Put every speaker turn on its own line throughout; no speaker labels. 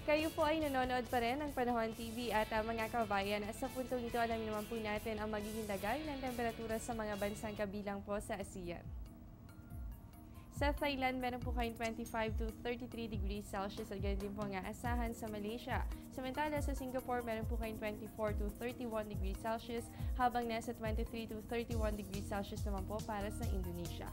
Kayo po ay nanonood pa rin ng Panahon TV at mga kababayan, sa puntong ito alamin naman po natin ang magiging lagay ng temperatura sa mga bansang kabilang po sa ASEAN. Sa Thailand, meron po kayong 25 to 33 degrees Celsius at ganyan din po ang aasahan sa Malaysia. Samantala sa Singapore, meron po kayong 24 to 31 degrees Celsius habang nasa 23 to 31 degrees Celsius naman po para sa Indonesia.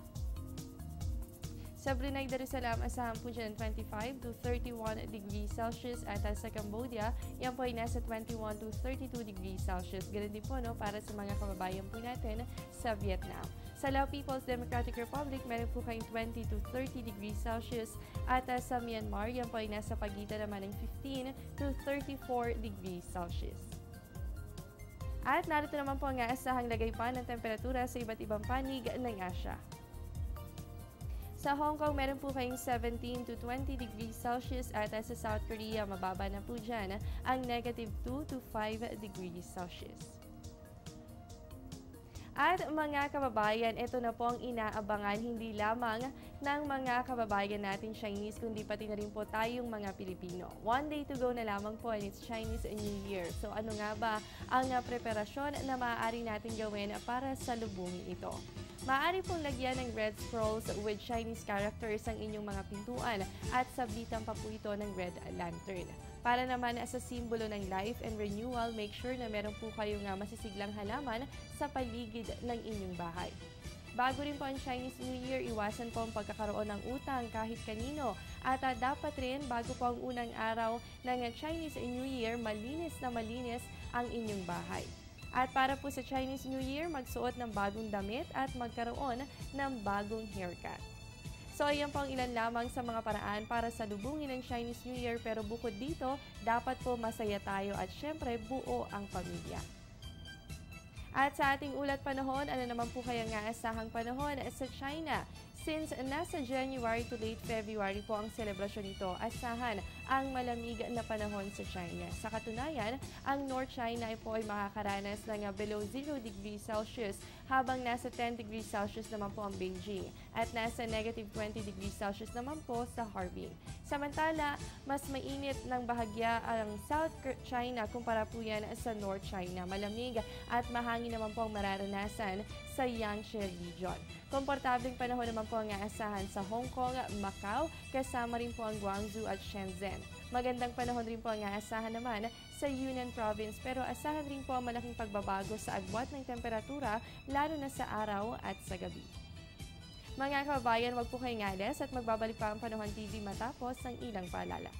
Sa Brunei Darussalam, asahan po dyan 25 to 31 degrees Celsius at sa Cambodia, yan po ay nasa 21 to 32 degrees Celsius. Ganun din po para sa mga kababayan po natin sa Vietnam. Sa Lao People's Democratic Republic, meron po kayong 20 to 30 degrees Celsius at sa Myanmar, yan po ay nasa pagitan naman ng 15 to 34 degrees Celsius. At narito naman po ang aasahang lagay pa ng temperatura sa iba't ibang panig ng Asya. Sa Hong Kong, meron po kayong 17 to 20 degrees Celsius at sa South Korea, mababa na po dyan ang negative 2 to 5 degrees Celsius. At mga kababayan, ito na po ang inaabangan hindi lamang ng mga kababayan natin Chinese, kundi pati na rin po tayong mga Pilipino. One day to go na lamang po and it's Chinese New Year. So ano nga ba ang preparasyon na maaari natin gawin para salubungin ito? Maaari pong lagyan ng red scrolls with Chinese characters ang inyong mga pintuan at sabitan pa po ito ng red lantern. Para naman sa simbolo ng life and renewal, make sure na meron po kayong masisiglang halaman sa paligid ng inyong bahay. Bago rin po ang Chinese New Year, iwasan po ang pagkakaroon ng utang kahit kanino. At dapat rin, bago po ang unang araw ng Chinese New Year, malinis na malinis ang inyong bahay. At para po sa Chinese New Year, magsuot ng bagong damit at magkaroon ng bagong haircut. So ayan po ang ilan lamang sa mga paraan para salubungin ang Chinese New Year, pero bukod dito, dapat po masaya tayo at syempre buo ang pamilya. At sa ating ulat panahon, ano naman po kaya nga asahang panahon sa China? Since nasa January to late February po ang selebrasyon nito, asahan ang malamig na panahon sa China. Sa katunayan, ang North China po ay makakaranas ng below 0 degrees Celsius habang nasa 10 degrees Celsius naman po ang Beijing at nasa negative 20 degrees Celsius naman po sa Harbin. Samantala, mas mainit ng bahagya ang South China kumpara po yan sa North China. Malamig at mahangin naman po ang mararanasan sa Yangtze region. Komportableng panahon naman po ang aasahan sa Hong Kong, Macau, kasama rin po ang Guangzhou at Shenzhen. Magandang panahon rin po ang aasahan naman sa Yunnan Province, pero asahan rin po ang malaking pagbabago sa agwat ng temperatura lalo na sa araw at sa gabi. Mga kababayan, wag po kayong alis at magbabalik pa ang Panahon TV matapos ng ilang paalala.